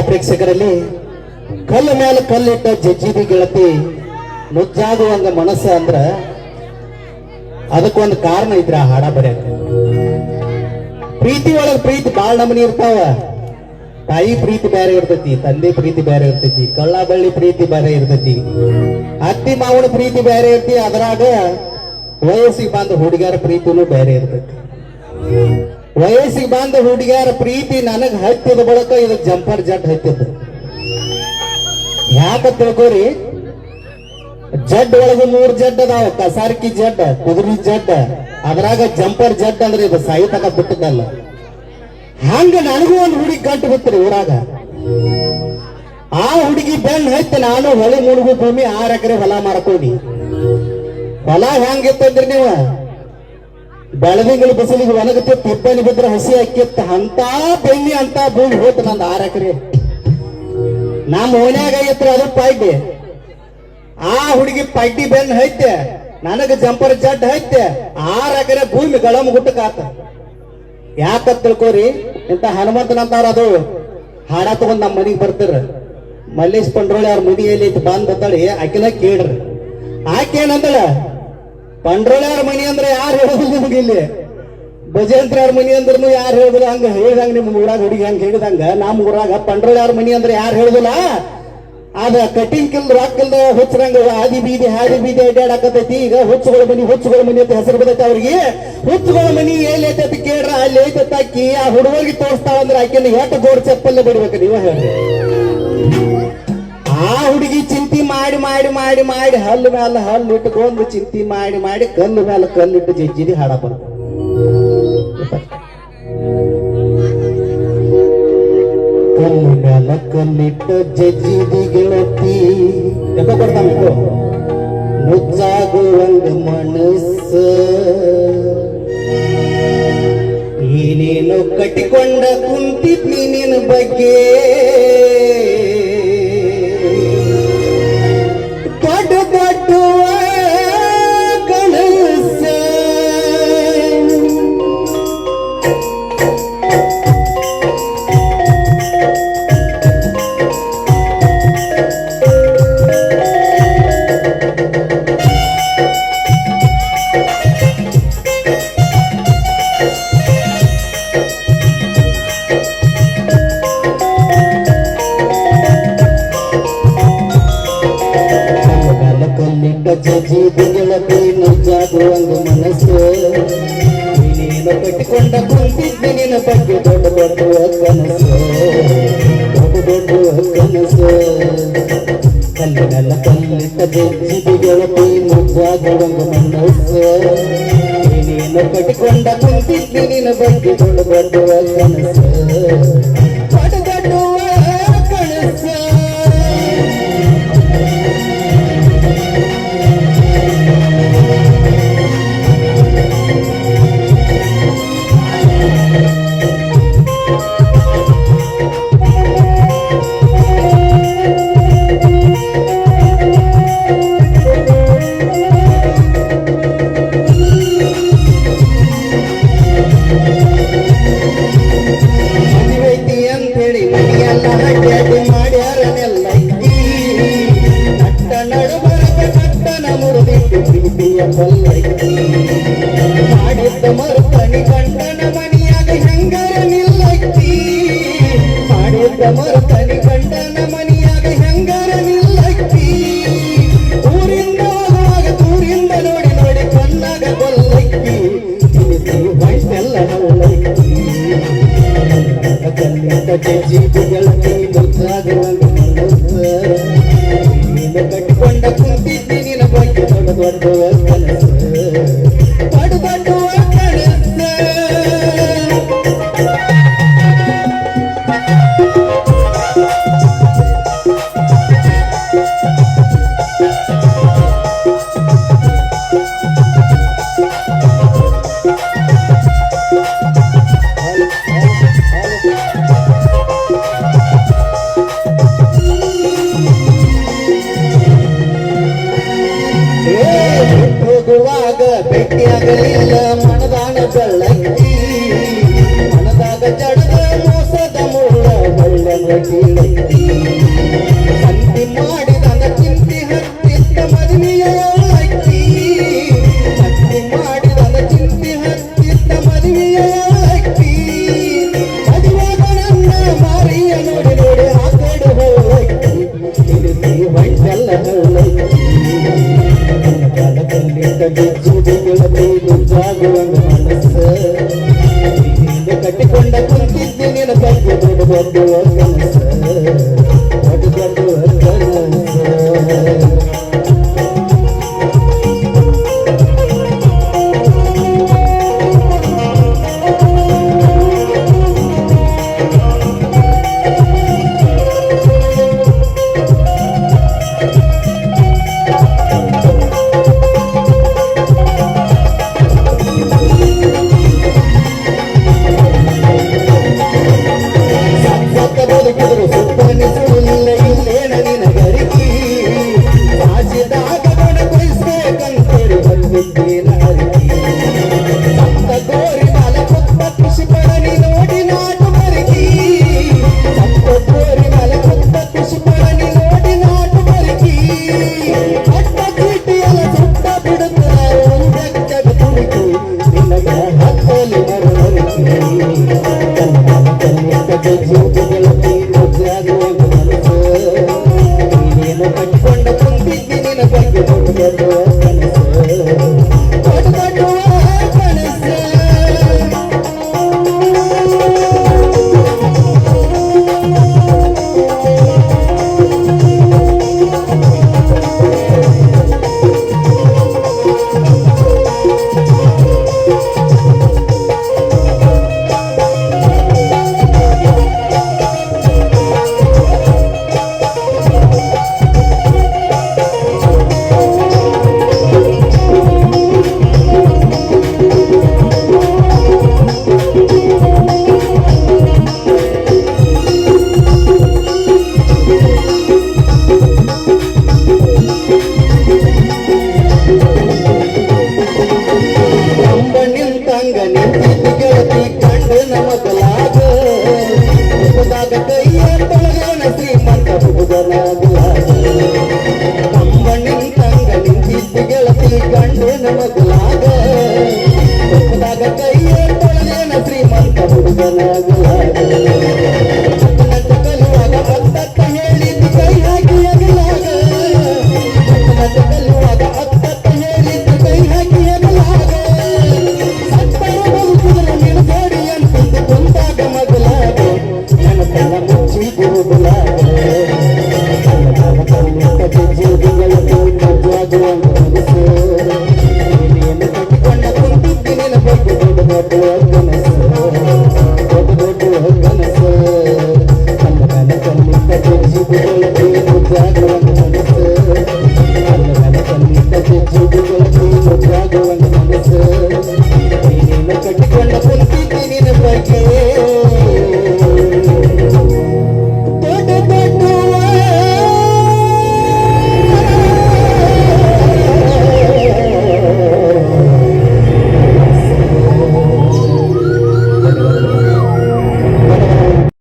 ಪ್ರೇಕ್ಷಕರಲ್ಲಿ ಕಲ್ಲು ಮೇಲೆ ಕಲ್ಲಿಟ್ಟ ಜಜ್ಜಿದಿ ಗೆಳತಿ ಮುಜ್ಜಾಗುವಂಗ ಮನಸ್ಸ ಅಂದ್ರ ಅದಕ್ಕೊಂದು ಕಾರಣ ಇದ್ರ ಆ ಹಾಡ ಬರ್ಯಾಕ. ಪ್ರೀತಿ ಒಳಗ ಪ್ರೀತಿ ಬಾಳ್ ನಮನಿ ಇರ್ತಾವ. ತಾಯಿ ಪ್ರೀತಿ ಬೇರೆ ಇರ್ತೈತಿ, ತಂದೆ ಪ್ರೀತಿ ಬೇರೆ ಇರ್ತೈತಿ, ಕಳ್ಳ ಬಳ್ಳಿ ಪ್ರೀತಿ ಬೇರೆ ಇರ್ತೈತಿ, ಅತ್ತಿ ಮಾವನ ಪ್ರೀತಿ ಬೇರೆ ಇರ್ತಿ. ಅದರಾಗ ವಯಸ್ಸಿಗೆ ಬಂದ ಹುಡುಗಿಯರ ಪ್ರೀತಿನೂ ಬೇರೆ ಇರ್ತೈತಿ. ವಯಸ್ಸಿಗೆ ಬಂದ ಹುಡುಗಿಯರ ಪ್ರೀತಿ ನನಗ್ ಹತ್ತಿದ ಬಳಕ ಇದು ಜಂಪರ್ ಜಡ್ ಹತ್ತಿದ. ಯಾಕ ತಿಳ್ಕೋರಿ, ಜಡ್ ಒಳಗ 3 ಜಡ್ ಅದಾವ. ಕಸಾರ್ಕಿ ಜಡ್, ಕುದುರಿ ಜಡ್, ಅದ್ರಾಗ ಜಂಪರ್ ಜಡ್ ಅಂದ್ರೆ ಇದು ಸಾಹಿತ್ಯಕ ಬಿಟ್ಟದಲ್ಲ. ಹಂಗ ನನಗೂ ಒಂದು ಹುಡುಗಿ ಗಂಟು ಬಿತ್ತರಿ ಊರಾಗ. ಆ ಹುಡುಗಿ ಬೆನ್ ಹತ್ತಿ ನಾನು ಹೊಳೆ ಮುಳುಗು ಭೂಮಿ 6 ಎಕರೆ ಹೊಲ ಮಾಡ್ಕೊಂಡಿ. ಹೊಲ ಹೆಂಗಿತ್ತಂದ್ರಿ ನೀವು, ಬೆಳದಿಂಗಳು ಬಿಸಿಲಿಗೆ ಒಣಗತ್ತೆ, ತಿಪ್ಪನಿ ಬಿದ್ರೆ ಹಸಿ ಅಕ್ಕಿತ್ತ ಅಂತ ಬೆಣ್ಣಿ ಅಂತ ಭೂಮಿ ಹೋಯ್ತು ನಂದು 6 ಎಕರೆ. ನಮ್ಮ ಓನ್ಯಾಗ ಐತ್ರಿ ಅದು ಪಾಯ್ಟಿ. ಆ ಹುಡುಗಿ ಪಾಯ್ಟಿ ಬೆನ್ ಹೈತೆ, ನನಗ ಜಂಪರ್ ಜಡ್ ಹೈತೆ, 6 ಎಕರೆ ಭೂಮಿ ಗಳಮ್ ಗುಟ್ಟಕಾತ. ಯಾಕತ್ ತಿಳ್ಕೋರಿ, ಇಂತ ಹನುಮಂತನಂತವ್ರ ಅದು ಹಾಡ ತಗೊಂಡ್ ನಮ್ಮ ಮನಿಗೆ ಬರ್ತಾರ. ಮಲ್ಲೇಶ್ ಪಂಡ್ರೋಳಿ ಅವ್ರ ಮನಿ ಎಲ್ಲಿ ಐತಿ ಬಂದ್ ಬತ್ತಾಳಿ, ಆಕಿನ ಕೇಳ್ರಿ. ಆಕೆ ಏನಂದಳ, ಪಂಡ್ರೋಳಿ ಅವ್ರ ಮನಿ ಅಂದ್ರೆ ಯಾರು ಹೇಳುದಿಲ್ಲ ನಿಮ್ಗೆ, ಇಲ್ಲಿ ಭಜಂತ್ರ ಅವ್ರ ಮನಿ ಅಂದ್ರೂ ಯಾರು ಹೇಳುದಿಲ್ಲ. ಹಂಗ ಹೇಳಿದಂಗ ನಿಮ್ ಊರಾಗ ಹುಡುಗಿ ಹಂಗ ಹೇಳಿದಂಗ ನಮ್ಮ ಊರಾಗ ಪಂಡ್ರೋಳಿ ಅವ್ರ ಮನಿ ಅಂದ್ರೆ ಯಾರು ಹೇಳುದಿಲ್ಲ. ಅದ ಕಟಿಂಗ್ ಕಿಲ್ದ ರಾಕಿಲ್ದ ಹುಚ್ಚರಂಗ ಹಾದಿ ಬೀದಿ ಅಡ್ಡಾಡಕತೈತಿ. ಈಗ ಹುಚ್ಚುಗಳ ಮನಿ ಅಂತ ಹೆಸರು ಬರ್ತೈತಿ ಅವ್ರಿಗೆ. ಹುಚ್ಚುಗಳ ಮನಿ ಎಲ್ಲಿ ಐತೈತಿ ಕೇಳ್ರ, ಅಲ್ಲಿ ಐತೈತಿ. ಅಕ್ಕಿ ಆ ಹುಡುಗರಿಗೆ ತೋರಿಸ್ತಾಳ ಅಂದ್ರೆ ಆಕೆನ ಎಷ್ಟು ಜೋಡ್ ಚಪ್ಪಲ್ಲೇ ಬಿಡ್ಬೇಕು ನೀವ ಹೇಳ್ರಿ. ಆ ಹುಡುಗಿ ಚಿಂತಿ ಮಾಡಿ ಮಾಡಿ ಮಾಡಿ ಮಾಡಿ ಹಲ್ಲು ಮೇಲೆ ಹಲ್ಲು ಇಟ್ಕೊಂಡು ಚಿಂತಿ ಮಾಡಿ ಮಾಡಿ ಕಲ್ಲು ಮೇಲೆ ಕಲ್ಲಿಟ್ಟು ಜಜ್ಜಿದಿ ಹಾಡ ಬರ್ತ. ಕಲ್ಲು ಮೇಲೆ ಕಲ್ಲಿಟ್ಟು ಜಜ್ಜಿದಿ ಗೆಳತಿ ಎಕ್ಕ ಕೊಡ್ತಾನೆ ಮುಚ್ಚಾಗುವಂಗ ಮನಸ್ಸ. ನೀನೇನು ಕಟ್ಟಿಕೊಂಡ ಕುಂತಿದ್ನಿ ನಿನ್ನ ಬಗ್ಗೆ, ದೊಡ್ಡ ದೊಡ್ಡ ಕನಸ. ಜಜ್ಜಿದಿ ಗೆಳತಿ ಮುಜ್ಜಾಗುವಂಗ ಮನಸ್ಸು. ನೀನೇನು ಕಟ್ಟಿಕೊಂಡ ಕುಂತಿದ್ದಿ ನಿನ್ನ ಬಗ್ಗೆ, ದೊಡ್ಡ ದೊಡ್ಡ ಕನಸು, ದೊಡ್ಡ ದೊಡ್ಡ ಕನಸು. ಕಲ್ಲಿನೆಲ್ಲ ಕಲ್ಲಿಟ್ಟ ಜಜ್ಜಿದಿ ಗೆಳತಿ ಮುಜ್ಜಾಗುವಂಗ ಮನಸ್ಸು. ನೀನೇನು ಕಟ್ಟಿಕೊಂಡ ಕುಂತಿದ್ದಿ ನಿನ್ನ ಬಗ್ಗೆ, ದೊಡ್ಡ ದೊಡ್ಡ ಕನಸು, ದೊಡ್ಡ ದೊಡ್ಡ ಕನಸು. ಮಾಡಿದ್ದ ಮರುತನಿ ಗಂಡನ ಮನಿಯಾಗ ಹೆಂಗರ ನಿಲ್ಲಕ್ಕಿ, ಮಾಡಿದ್ದ ಮರುತನಿ ಗಂಡನ ಮನಿಯಾಗ ಹೆಂಗರ ನಿಲ್ಲಕ್ಕಿ. ಊರಿಂದ ಹೋಗುವಾಗ ದೂರಿಂದ ನೋಡಿ ನೋಡಿ ಕಣ್ಣಾಗ ಕೊಲ್ಲಕ್ಕಿ, ವಯಸ್ಸೆಲ್ಲ ನೋಡಕ್ಕಿ. ಕಲ್ಲಿಟ್ಟ ಜಜ್ಜಿದಿ ಗೆಳತಿ ಮುಚ್ಚಾಗುವಂಗ ಮನಸ್ಸ. ನೀನು ಕಟ್ಟಿಕೊಂಡ ಕುಂತಿದ್ದಿ ನಿನ್ನ ಬಗ್ಗೆ, ದೊಡ್ಡ ದೊಡ್ಡ ಕನಸು, ದೊಡ್ಡ ದೊಡ್ಡ ಕನಸು. ಗೆಳತಿ ಸಂತಿ ಮಾಡಿದ ಚಿಂತಿ ಹತ್ತಿತ್ತ ಮದುವೆಯ ಅಕ್ಕಿ ಸಂತಿ ಮಾಡಿದ ಚಿಂತಿ ಹತ್ತಿತ್ತ ಮದುವೆಯ ಅಕ್ಕಿ ಮದುವಾಗ ನನ್ನ ಮಾರಿಯ ನೋಡಿ ನೋಡಿ ಹಾಕಡು ಹೋಗಿ ತಿಳಿಸಿ ಬಂಟಲ್ಲ ಕಲ್ಲಿಂದ ಬಿಚ್ಚುಡಿ ಗೆಳತಿ ಗುಜ್ಜಾಗುವಂಗ ಮನಸ್ಸು ಕಟ್ಟಿಕೊಂಡ ಕುಂತಿದ್ದೆ ನಿನ್ನ ಬಗ್ಗೆ ದೊಡ್ಡ ದೊಡ್ಡ ಕನಸು ದೊಡ್ಡ ದೊಡ್ಡ ಕನಸು ಕಟ್ಕೊಂಡ ಕುಂತಿದ್ದಿ ನಿನ್ನ ಬಗ್ಗೆ ದೊಡ್ಡ ಕನಸು ದೊಡ್ಡ ಕನಸು ಗೆಳತಿ ಕಂಡು ನಮಗಲಾಗ ಹುಡುಗಾಗ ಕೈಯ ತೊಳಗನ ಶ್ರೀಮಂತ ಹುಡುಗನಾಗಲಾಗ ಕಂಬಣ್ಣಿಂತಂಗ ನಿಂತಿದ್ದ ಗೆಳತಿ ಕಂಡು ನಮಗಲಾಗ ಹುಡುಗಾಗ ಕೈಯ ತೊಳಗನ ಶ್ರೀಮಂತ ಹುಡುಗನಾಗಲಾಗ ಅತ್ತನತ್ತ ಕಲುವಾಗ ಅತ್ತತ್ತ ಹೇಳಿದ್ದು ಕೈ ಹಾಕಿ ಅಗಲಾಗ ಅತ್ತನತ್ತ ಕಲುವಾಗ ಅತ್ತತ್ತ ಹೇಳಿದ್ದು ಕೈ ಹಾಕಿ ಅಗಲಾಗ ಕುಂತಾಗ ಮಗಲಾಗ ನನ್ನ ತನ್ನ ಮುಚ್ಚಿ ಗುರುಗುಲಾಗ ಮದುವಾಗುವಂತ ಮನಸ್ಸು ನೀನು ಕಟ್ಟಿಕೊಂಡ ಕುಂತಿದ್ದಿ ನಿನ್ನ ಬಗ್ಗೆ ದೊಡ್ಡ ಕನಸು